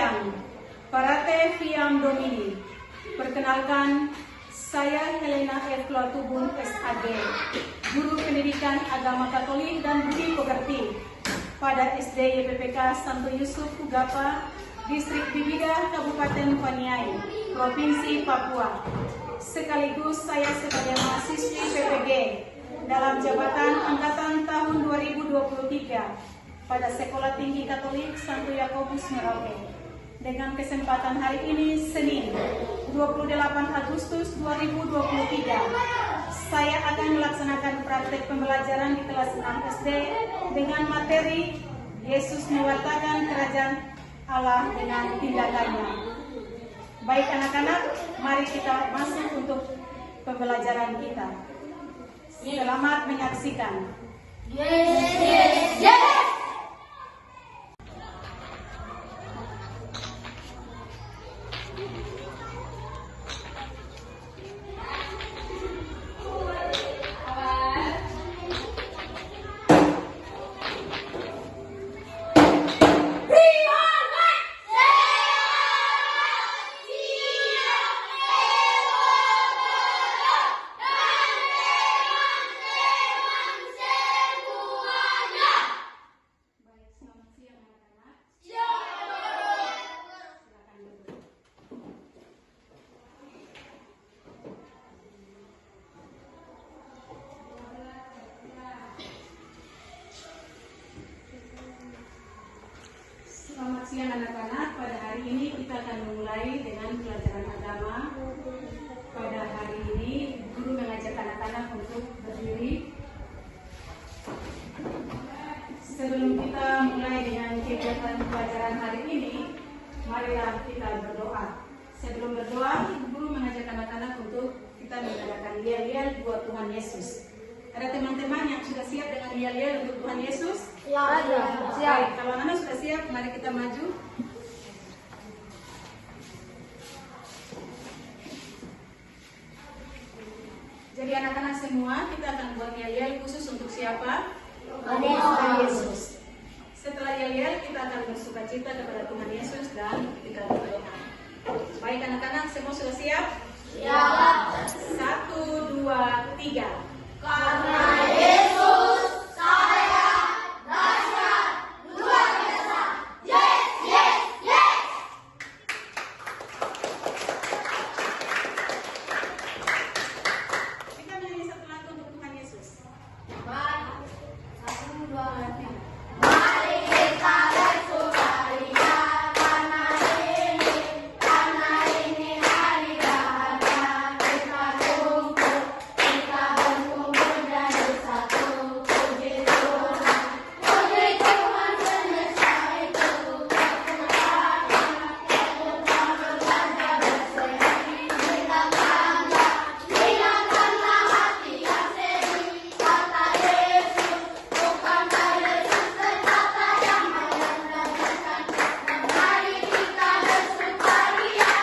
siang. Parate Fiam Domini. Perkenalkan, saya Helena F. Tubun SAG, Guru Pendidikan Agama Katolik dan Budi Pekerti pada SD YPPK Santo Yusuf Ugapa, Distrik Bibiga, Kabupaten Paniai, Provinsi Papua. Sekaligus saya sebagai mahasiswi PPG dalam jabatan angkatan tahun 2023 pada Sekolah Tinggi Katolik Santo Yakobus Merauke. Dengan kesempatan hari ini, Senin 28 Agustus 2023, saya akan melaksanakan praktek pembelajaran di kelas 6 SD dengan materi Yesus mewartakan kerajaan Allah dengan tindakannya. Baik anak-anak, mari kita masuk untuk pembelajaran kita. Selamat menyaksikan. Selamat siang anak-anak, pada hari ini kita akan memulai dengan pelajaran agama. Pada hari ini guru mengajak anak-anak untuk berdiri. Sebelum kita mulai dengan kegiatan pelajaran hari ini, marilah kita berdoa. Sebelum berdoa, guru mengajak anak-anak untuk kita mengadakan yel-yel buat Tuhan Yesus. Ada teman-teman yang sudah siap dengan yel-yel untuk Tuhan Yesus? Ya, ada. Siap. Kalau anak sudah siap, mari kita maju. Jadi anak-anak semua, kita akan buat yel-yel khusus untuk siapa? Tuhan Yesus. Setelah yel-yel, kita akan bersukacita kepada Tuhan Yesus dan kita berdoa. Baik anak-anak, semua sudah siap? Siap. 1, 2, 3. Karena Yesus saya dahsyat luar biasa. Yes, yes, yes. Kita menyanyi satu lagu untuk Tuhan Yesus. Mari, 1, 2, 3. mari kita bersukaria karena ini hari bahagia. Kita kumpul, kita berkumpul jadi satu. Puji Tuhan semesta itu. Bersaja berseri, hilangkanlah hati yang sedih. Kata Yesus, bukankah Yesus berkata yang menyelamatkan? Mari kita bersukaria.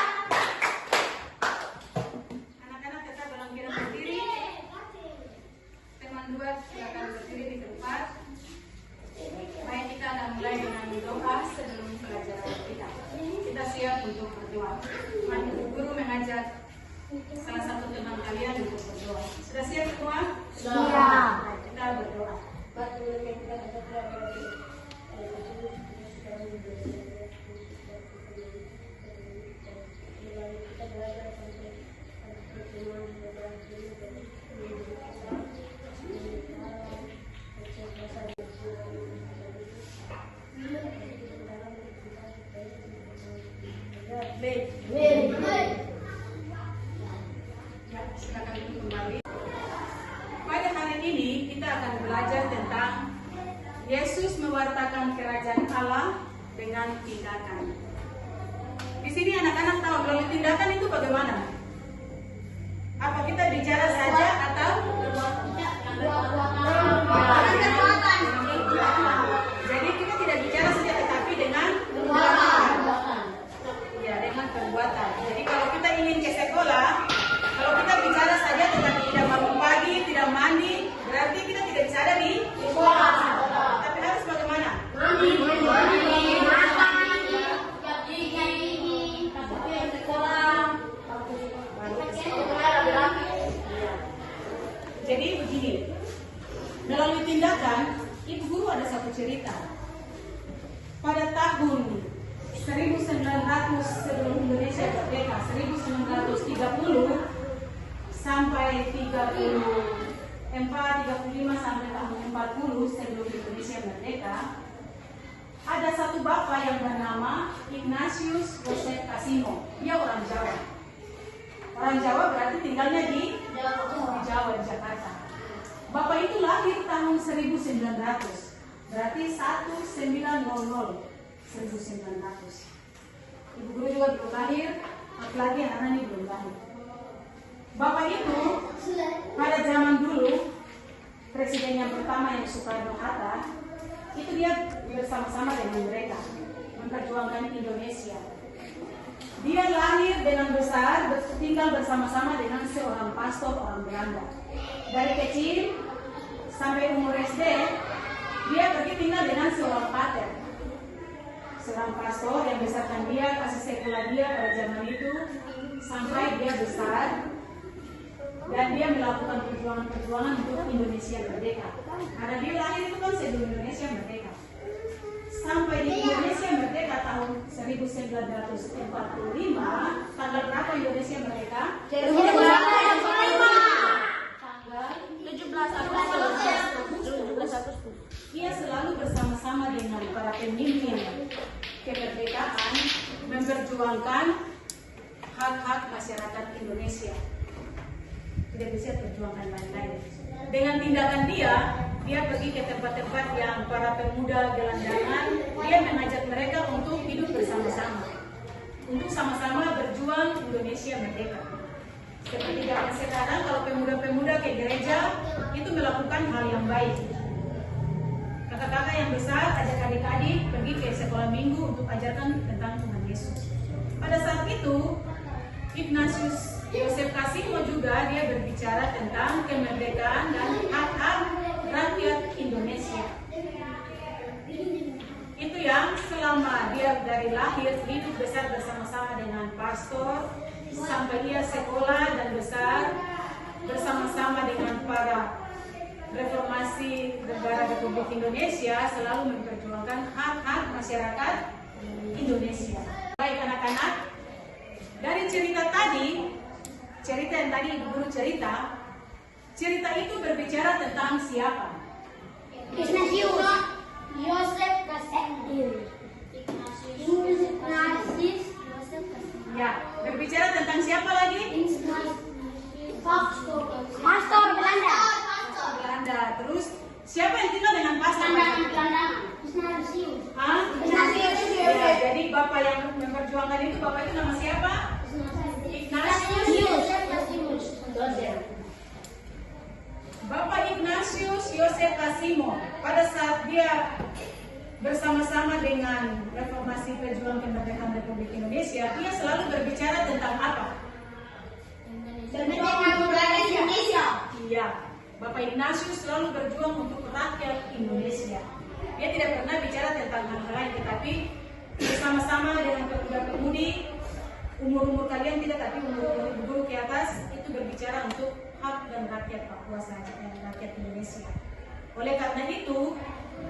Anak-anak tetap dalam kira berdiri. Teman dua silakan berdiri di tempat. Baik, kita akan mulai dengan doa sebelum pelajaran kita. Kita siap untuk berdoa. Mari guru mengajak salah satu teman kalian untuk berdoa. Sudah siap semua? Siap. Kita berdoa. Ya, silakan duduk kembali. Pada hari ini kita akan belajar tentang Yesus mewartakan kerajaan Allah dengan tindakan. Di sini anak-anak tahu kalau tindakan itu bagaimana? Apa kita bicara saja atau jadi kita tidak bicara saja tetapi dengan perbuatan. Ya, dengan perbuatan. Jadi kalau kita ingin ke sekolah, kalau kita bicara saja tetapi tidak bangun pagi, tidak mandi, berarti kita tidak bisa ada di sekolah. Tapi harus bagaimana? Mandi. Indonesia merdeka 1930 sampai 35 sampai tahun 40 sebelum Indonesia merdeka, ada satu bapak yang bernama Ignatius Joseph Kasimo. Dia orang Jawa. Orang Jawa berarti tinggalnya di Jawa, di Jakarta. Bapak itu lahir tahun 1900. Berarti 1900. Ibu guru juga belum lahir, apalagi anak ini belum lahir. Bapak itu pada zaman dulu, presiden yang pertama yang Soekarno-Hatta, itu dia bersama-sama dengan mereka memperjuangkan Indonesia. Dia lahir dengan besar, tinggal bersama-sama dengan seorang pastor orang Belanda. Dari kecil sampai umur SD, dia pergi tinggal dengan seorang pater, seorang pastor yang besarkan dia, kasih sekolah dia pada zaman itu sampai dia besar. Dan dia melakukan perjuangan-perjuangan untuk Indonesia merdeka. Karena dia lahir itu kan sebelum Indonesia merdeka. Sampai di Indonesia merdeka tahun 1945, tanggal berapa Indonesia merdeka? Tanggal 17 Agustus. Ia selalu bersama-sama dengan para pemimpin kemerdekaan memperjuangkan hak-hak masyarakat Indonesia. Tidak bisa perjuangkan lain-lain. Dengan tindakan dia pergi ke tempat-tempat yang para pemuda gelandangan, dia mengajak mereka untuk hidup bersama-sama, untuk sama-sama berjuang Indonesia merdeka. Seperti zaman sekarang, kalau pemuda-pemuda ke gereja itu melakukan hal yang baik. Kakak-kakak yang besar ajak adik-adik pergi ke sekolah minggu untuk ajarkan tentang Tuhan Yesus. Pada saat itu, Ignatius Joseph Kasimo juga dia berbicara tentang kemerdekaan dan hak-hak rakyat Indonesia. Itu yang selama dia dari lahir hidup besar bersama-sama dengan pastor sampai dia sekolah dan besar bersama-sama dengan para reformasi negara Republik Indonesia, selalu memperjuangkan hak-hak masyarakat Indonesia. Baik anak-anak, dari cerita yang tadi Ibu Guru cerita itu berbicara tentang siapa? Ignatius Joseph Kasimo. Ya, berbicara tentang siapa lagi? Pastor Belanda. Belanda. Terus siapa yang tinggal dengan pastor? Ignatius. Hah? Ya, jadi bapak yang memperjuangkan itu, bapak itu nama siapa? Ignatius. Bapak Ignatius Joseph Kasimo, pada saat dia bersama-sama dengan reformasi pejuang kemerdekaan Republik Indonesia, dia selalu berbicara tentang apa? Tentang rakyat Indonesia. Iya, Bapak Ignatius selalu berjuang untuk rakyat Indonesia. Dia tidak pernah bicara tentang hal-hal lain, tetapi bersama-sama dengan pemuda-pemudi, umur-umur kalian tidak, tapi umur guru ke atas, itu berbicara untuk hak dan rakyat Papua saja, dan rakyat Indonesia. Oleh karena itu,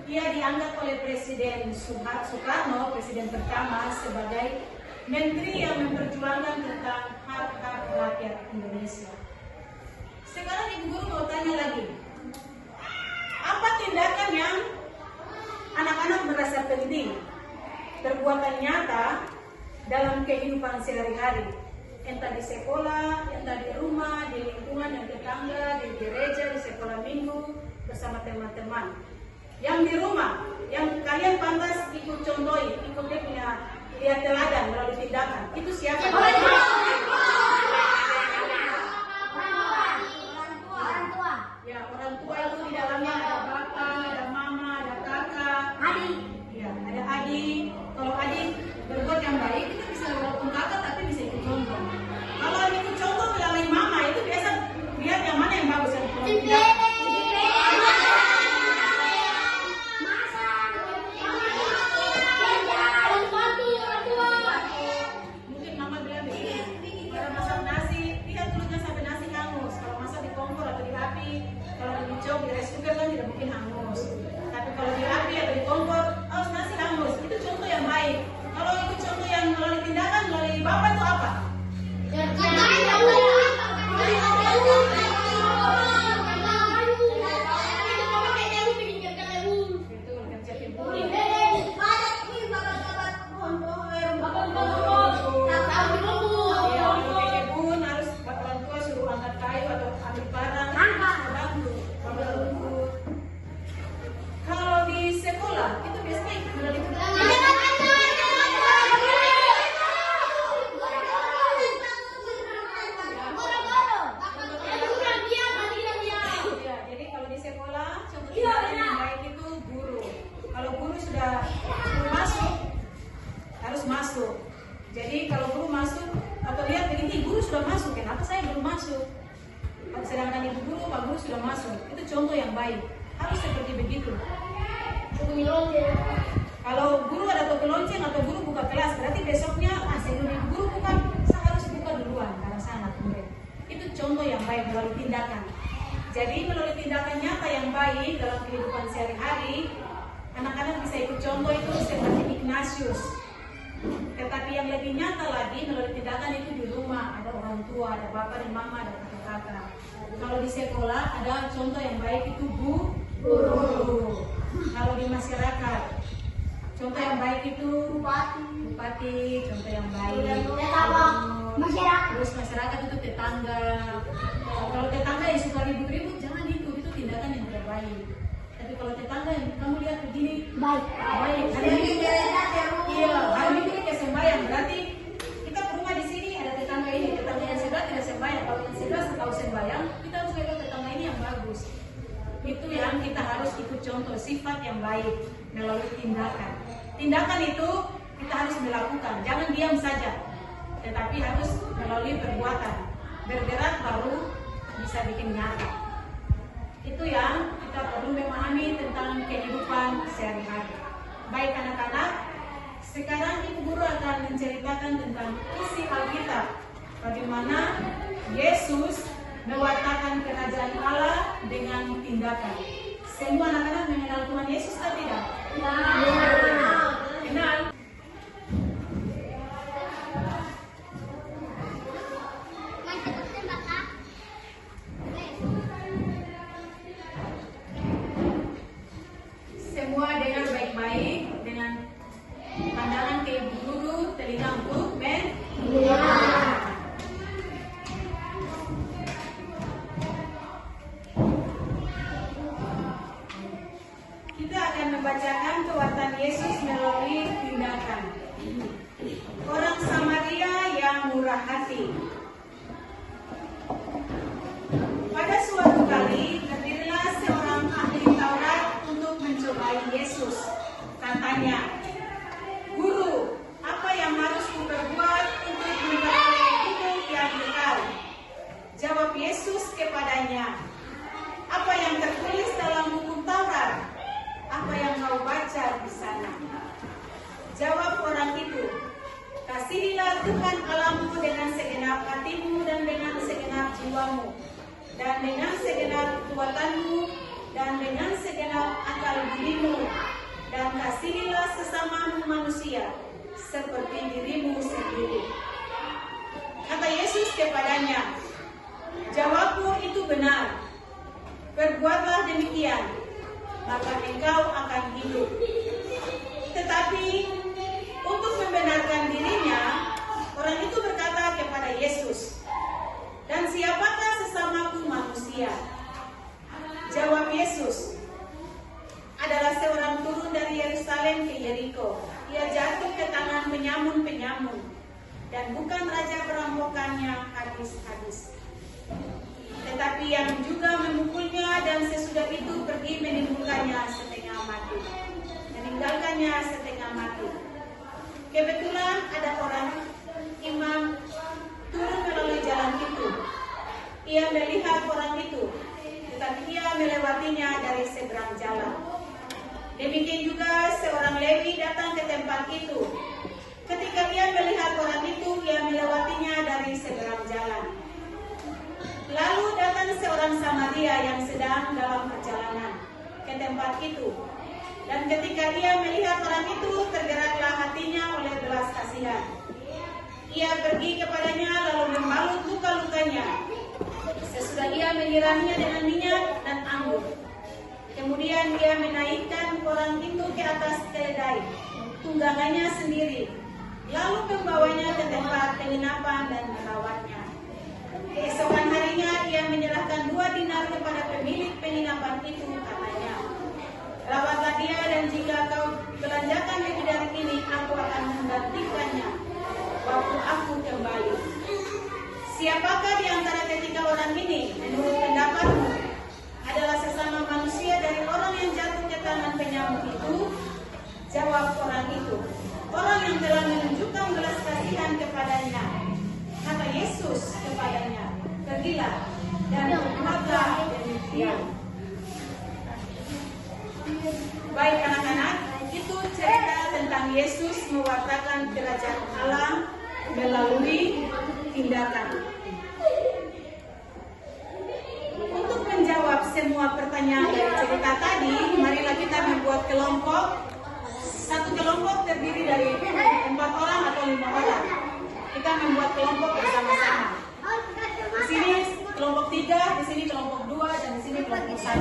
ia dianggap oleh Presiden Soekarno, presiden pertama, sebagai menteri yang memperjuangkan tentang hak-hak rakyat Indonesia. Sekarang Ibu Guru mau tanya lagi, apa tindakan yang anak-anak merasa penting, perbuatan nyata dalam kehidupan sehari-hari, entah di sekolah, entah di rumah, di lingkungan yang tetangga, di gereja, di sekolah minggu, bersama teman-teman. Yang di rumah, yang kalian pantas ikut contohi, ikut dia punya lihat teladan melalui tindakan, itu siapa? Orang tua. Ya, orang tua itu di dalamnya ada bapak, ada mama, ada kakak, Adik. ya, ada adik. Kalau adik berbuat yang baik, itu bisa walaupun kakak tapi bisa ikut contoh. Kalau ikut contoh melalui mama, itu biasa lihat yang mana yang bagus yang tidak. Mungkin mama bilang begini, masuk. Jadi kalau guru masuk atau lihat begini, guru sudah masuk, kenapa saya belum masuk? Sedangkan ibu guru, pak guru sudah masuk. Itu contoh yang baik. Harus seperti begitu. Kalau guru ada topi lonceng atau guru buka kelas, berarti besoknya sebelum ibu guru buka, saya harus buka duluan karena saya anak murid. Itu contoh yang baik melalui tindakan. Jadi melalui tindakan nyata yang baik dalam kehidupan sehari-hari, anak-anak bisa ikut contoh itu seperti Ignatius. Tetapi yang lebih nyata lagi melalui tindakan itu di rumah, ada orang tua, ada bapak dan mama, ada kakak-kakak. Kalau di sekolah ada contoh yang baik itu guru. Kalau di masyarakat, contoh yang baik itu bupati, contoh yang baik. Masyarakat. Terus masyarakat itu tetangga. Kalau tetangga yang suka ribut-ribut, jangan itu tindakan yang tidak baik. Tapi kalau tetangga yang kamu lihat begini, Baik. baik. Hari ini kita sembahyang, berarti kita ke rumah di sini ada tetangga ini, tetangga yang sebelah tidak sembahyang. Kalau yang sebelah tahu sembahyang, kita harus lihat tetangga ini yang bagus. Itu yang kita harus ikut contoh sifat yang baik melalui tindakan. Tindakan itu kita harus melakukan, jangan diam saja, tetapi harus melalui perbuatan. Bergerak baru bisa bikin nyata. Itu yang kita perlu memahami tentang kehidupan sehari-hari. Baik anak-anak, sekarang ibu guru akan menceritakan tentang isi Alkitab, bagaimana Yesus mewartakan kerajaan Allah dengan tindakan. Semua anak-anak mengenal Tuhan Yesus atau tidak? Kenal. Semua dengar baik-baik dengan pandangan ke ibu guru, telinga untuk Kita akan membacakan kewartaan Yesus melalui tindakan. Orang Samaria yang murah hati. Pada suatu kali, berdirilah seorang ahli Taurat untuk mencobai Yesus. Katanya, "Guru, apa yang harus kuperbuat untuk memperoleh hidup yang kekal?" Jawab Yesus kepadanya, "Apa yang tertulis dalam hukum Taurat? Apa yang kau baca di sana?" Jawab orang itu, "Kasihilah Tuhan Allahmu dengan segenap hatimu dan dengan segenap jiwamu, dan dengan segenap kekuatanmu, dan dengan segenap akal budimu, dan kasihilah sesamamu manusia seperti dirimu sendiri." Kata Yesus kepadanya, "Jawabmu itu benar. Perbuatlah demikian, maka engkau akan hidup." Tetapi untuk membenarkan dirinya, orang itu berkata kepada Yesus, "Dan siapakah sesamaku manusia?" Jawab Yesus, "Adalah seorang turun dari Yerusalem ke Yeriko. Ia jatuh ke tangan penyamun-penyamun, dan bukan raja perampokannya habis-habis. Tetapi yang juga memukulnya, dan sesudah itu pergi meninggalkannya setengah mati. Kebetulan ada orang imam turun melalui jalan itu. Ia melihat orang itu, tetapi ia melewatinya dari seberang jalan. Demikian juga seorang Lewi datang ke tempat itu. Ketika ia melihat orang itu, ia melewatinya dari seberang jalan. Lalu datang seorang Samaria yang sedang dalam perjalanan ke tempat itu. Dan ketika ia melihat orang itu, tergeraklah hatinya oleh belas kasihan. Ia pergi kepadanya lalu membalut luka-lukanya. Sesudah ia menyiraminya dengan minyak dan anggur. Kemudian ia menaikkan orang itu ke atas keledai, tunggangannya sendiri, lalu membawanya ke tempat penginapan dan merawatnya. Keesokan harinya ia menyerahkan 2 dinar kepada pemilik penginapan itu, katanya, "Rawatlah dia, dan jika kau belanjakan lebih dari ini, aku akan menggantikannya waktu aku kembali." Siapakah di antara ketiga orang ini menurut pendapatmu adalah sesama manusia dari orang yang jatuh ke tangan penyamun itu? Jawab orang itu, "Orang yang telah menunjukkan Ya. Baik anak-anak, itu cerita tentang Yesus mewartakan kerajaan Allah melalui tindakan. Untuk menjawab semua pertanyaan dari cerita tadi, marilah kita membuat kelompok. Satu kelompok terdiri dari 4 orang atau 5 orang. Kita membuat kelompok bersama-sama. Di sini kelompok 3, di sini kelompok 2, dan di sini kelompok 1.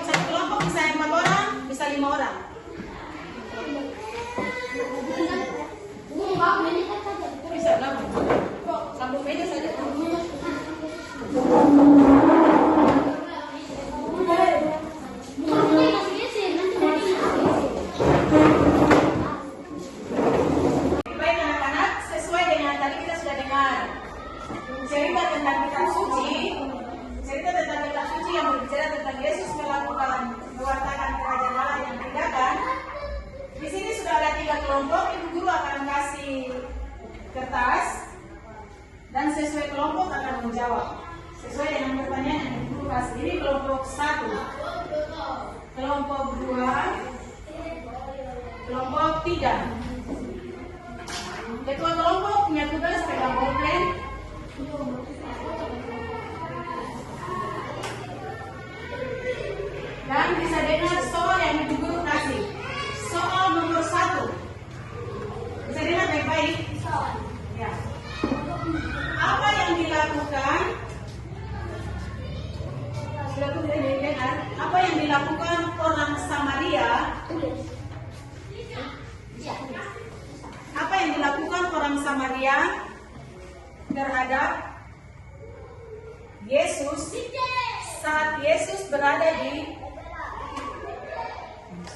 Satu kelompok bisa 4 orang, bisa 5 orang. Bisa berapa? Sambung meja saja. Baik anak-anak, sesuai dengan tadi kita sudah dengar cerita tentang kitab suci. Cerita tentang kitab suci yang berbicara tentang Yesus melakukan mewartakan kerajaan Allah yang tindakan. Di sini sudah ada 3 kelompok. Ibu guru akan kasih kertas dan sesuai kelompok akan menjawab sesuai dengan pertanyaan yang ibu guru kasih. Ini kelompok 1, kelompok 2, kelompok 3. Ketua kelompok punya tugas pegang bolpen. Dan bisa dengar soal yang ibu guru kasih. Soal nomor 1. Bisa dengar baik-baik? Ya. Apa yang dilakukan? Sudah tuh dengar. Apa yang dilakukan orang Samaria? Apa yang dilakukan orang Samaria terhadap Yesus saat Yesus berada di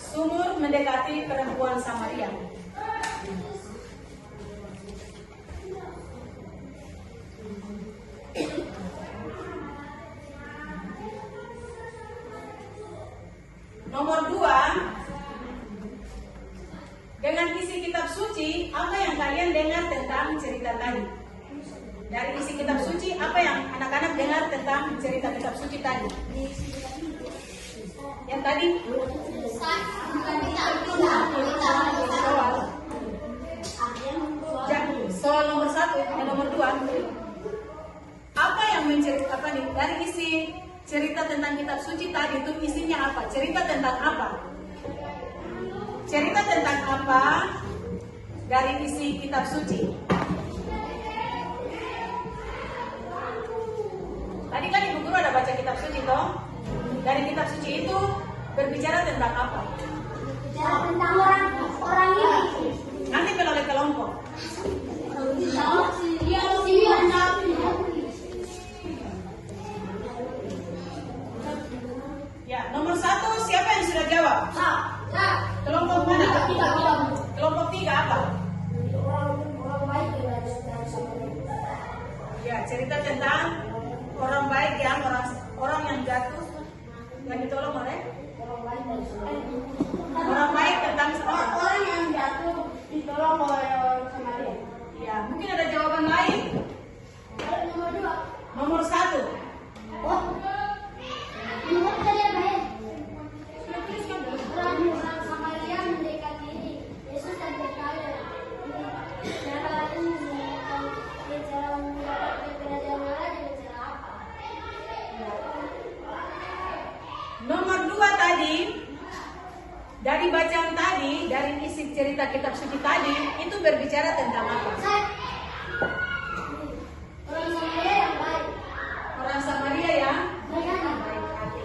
sumur mendekati perempuan Samaria? Nomor 2, dengan isi kitab suci, apa yang kalian dengar tentang cerita tadi? Dari isi kitab suci, apa yang anak-anak dengar tentang cerita kitab suci tadi? Yang tadi? Soal nomor 1 dan nomor 2. Apa yang dari isi cerita tentang kitab suci tadi itu isinya apa? Cerita tentang apa? Cerita tentang apa dari isi kitab suci? Tadi kan ibu guru ada baca kitab suci toh? Dari kitab suci itu berbicara tentang apa? Bicara tentang orang ini. Nanti oleh kelompok. Ya, nomor 1 siapa yang sudah jawab? Kelompok mana? Kelompok 3 apa? Ya, cerita tentang orang baik yang orang yang jatuh yang ditolong oleh orang baik tentang Orang yang jatuh ditolong oleh orang Samaria. ya, mungkin ada jawaban lain. Nomor 2. Nomor 1. Oh. Nomor tadi apa ya? Orang Samaria mendekati ini. Yesus dan berkata, cara ini cara mendapatkan kerajaan Allah dengan cara apa? Nomor 2 tadi, dari bacaan tadi, dari isi cerita kitab suci tadi, itu berbicara tentang apa? Orang Samaria yang baik. Orang Samaria yang Baik hati. baik hati.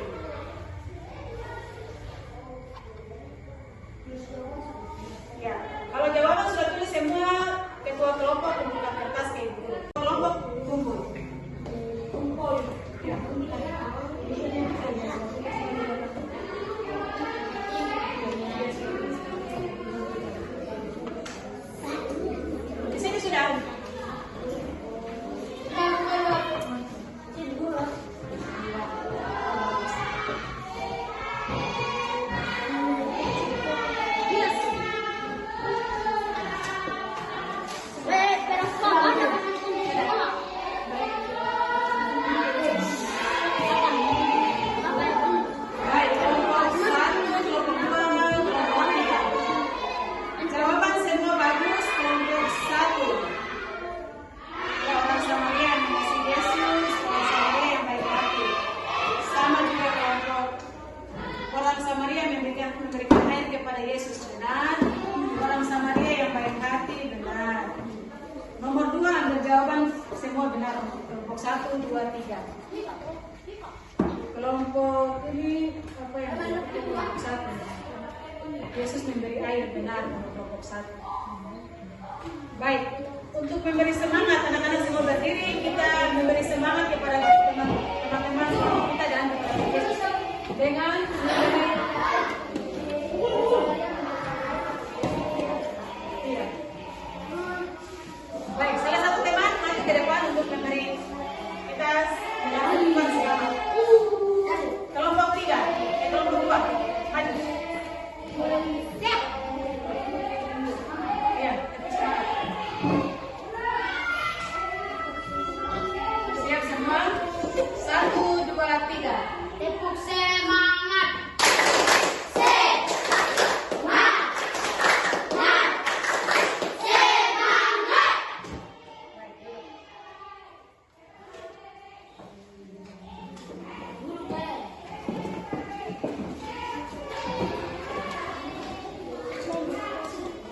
Ya, kalau jawaban sudah tulis semua, ketua kelompok membuka kertas ke ibu. Kelompok kumpul. Ya. Di sini sudah semua benar untuk kelompok 1, 2, 3. Kelompok ini apa yang kelompok 1? Yesus memberi air benar untuk kelompok 1. Baik, untuk memberi semangat anak-anak semua berdiri, kita memberi semangat kepada teman-teman kita dan kepada Yesus dengan memberi. Iya. Baik, salah satu teman maju ke depan untuk memberi kita menyanyikan semangat. Kelompok 3, kelompok 2, maju. Siap. Iya, semangat. Siap semua? 1, 2, 3. Tepuk semangat.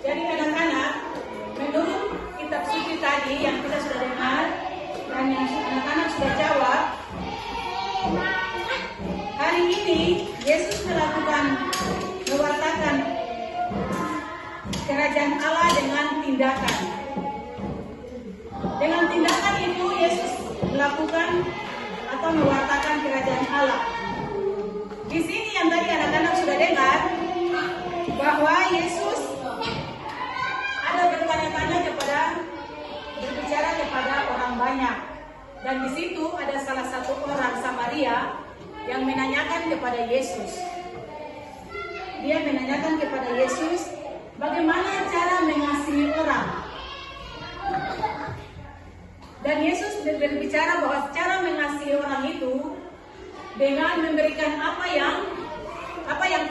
Jadi anak-anak, menurut kitab suci tadi yang kita sudah dengar dan yang anak-anak sudah jawab, hari ini Yesus mewartakan kerajaan Allah dengan tindakan. Dengan tindakan itu Yesus melakukan atau mewartakan kerajaan Allah. Di sini yang tadi anak-anak sudah dengar bahwa Yesus ada berbicara kepada orang banyak, dan di situ ada salah satu orang Samaria yang menanyakan kepada Yesus. Dia menanyakan kepada Yesus bagaimana cara mengasihi orang, dan Yesus berbicara bahwa cara mengasihi orang itu dengan memberikan apa yang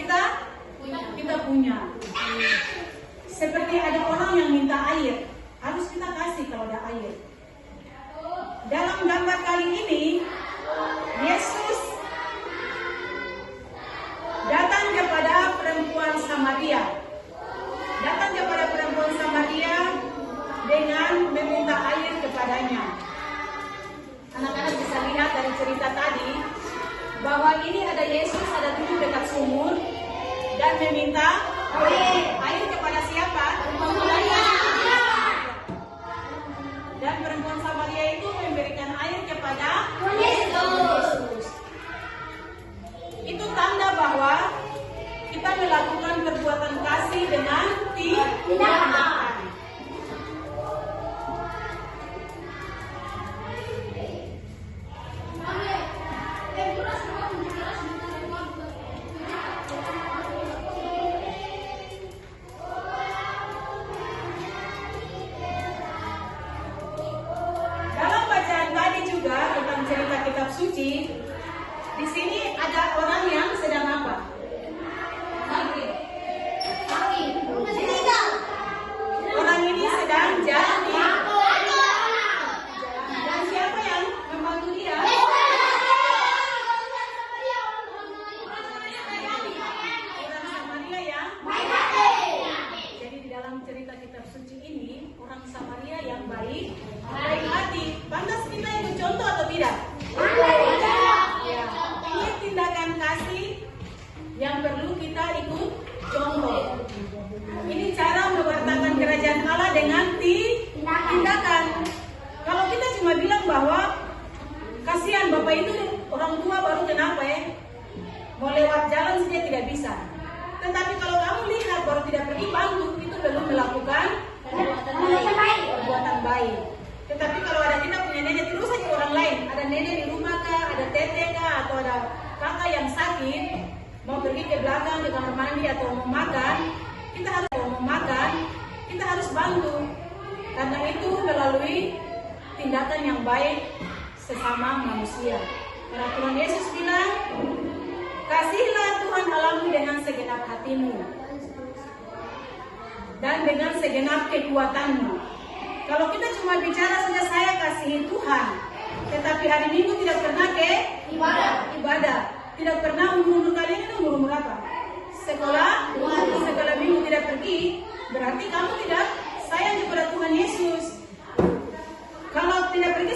kita punya. Seperti ada orang yang minta air, harus kita kasih kalau ada air. Dalam gambar kali ini, Yesus datang kepada perempuan Samaria. Datang kepada perempuan Samaria dengan meminta air kepadanya. Anak-anak bisa lihat dari cerita tadi bahwa ini ada Yesus ada duduk dekat sumur dan meminta air kepada siapa? Dan perempuan Samaria itu memberikan air kepada Yesus. Itu tanda bahwa kita melakukan perbuatan kasih dengan tindakan. Dalam bacaan tadi juga tentang cerita kitab suci, di sini ada orang yang sedang apa? Orang ini sedang jalan. Dan siapa yang membantu dia? Orang Samaria yang jadi di dalam cerita kitab suci ini, orang Samaria yang baik hati. Pantas kita ikut contoh atau tidak? Ya. Ini tindakan kasih yang perlu kita ikut contoh. Ini cara mewartakan kerajaan Allah dengan tindakan. Kalau kita cuma bilang bahwa kasihan bapak itu orang tua baru kenapa ya? Mau lewat jalan saja tidak bisa. Tetapi kalau kamu lihat baru tidak pergi bantu, itu belum melakukan perbuatan baik. Tetapi kalau ada kita punya nenek, terus saja orang lain. Ada nenek di rumah kah, ada teteh kah, atau ada kakak yang sakit, mau pergi ke belakang ke kamar mandi atau mau makan, kita harus bantu. Karena itu melalui tindakan yang baik sesama manusia. Karena Tuhan Yesus bilang, kasihlah Tuhan Allahmu dengan segenap hatimu dan dengan segenap kekuatanmu. Kalau kita cuma bicara saja saya kasihi Tuhan, tetapi hari Minggu tidak pernah ke ibadah, tidak pernah umur kalian itu umur apa? Sekolah Minggu tidak pergi, berarti kamu tidak sayang kepada Tuhan Yesus. Kalau tidak pergi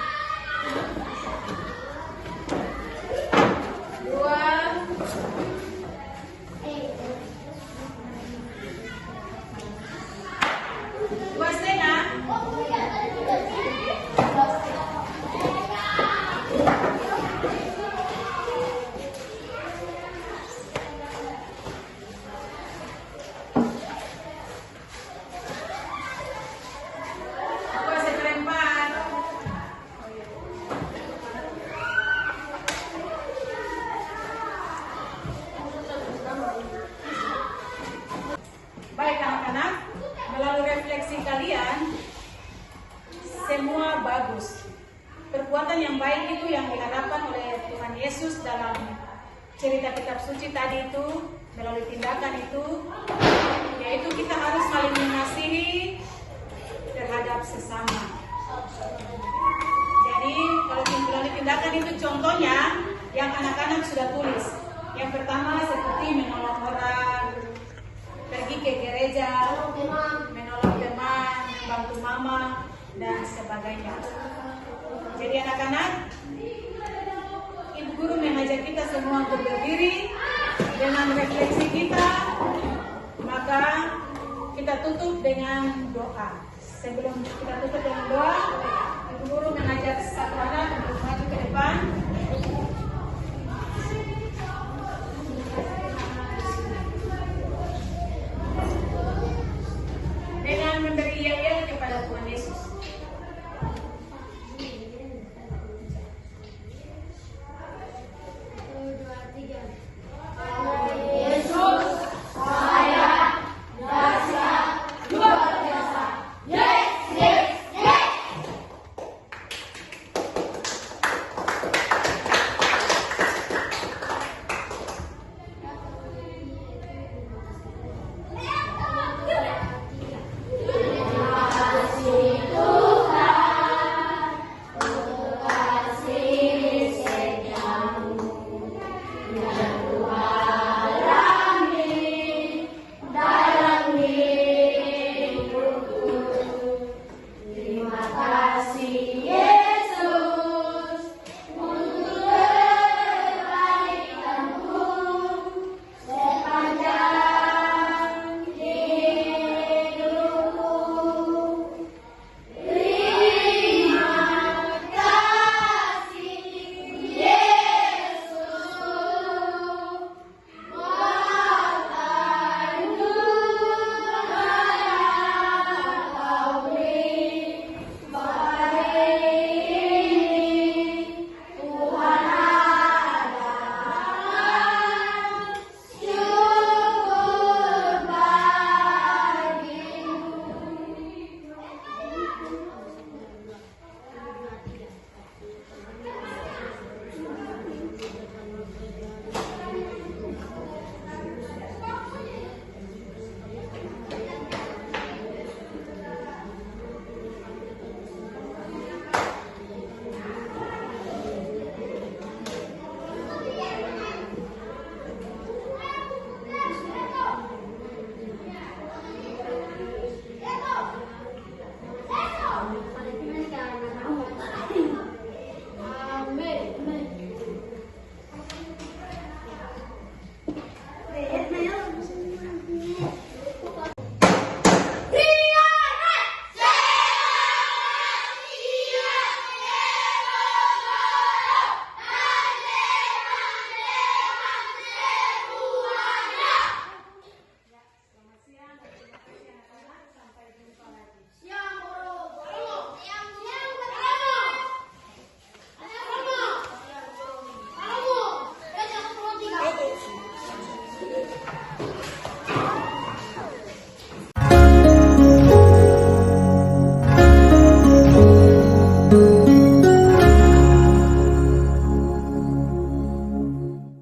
perbuatan yang baik itu yang diharapkan oleh Tuhan Yesus dalam cerita kitab suci tadi itu, melalui tindakan itu, yaitu kita harus saling mengasihi terhadap sesama. Jadi kalau melalui tindakan itu contohnya yang anak-anak sudah tulis. Yang pertama seperti menolong orang, pergi ke gereja, menolong teman, membantu mama, dan sebagainya. Jadi anak-anak, Ibu Guru mengajak kita semua untuk berdiri dengan refleksi kita, maka kita tutup dengan doa. Sebelum kita tutup dengan doa, Ibu Guru mengajak satu anak untuk maju ke depan. Dengan memberi iya kepada Tuhan Yesus.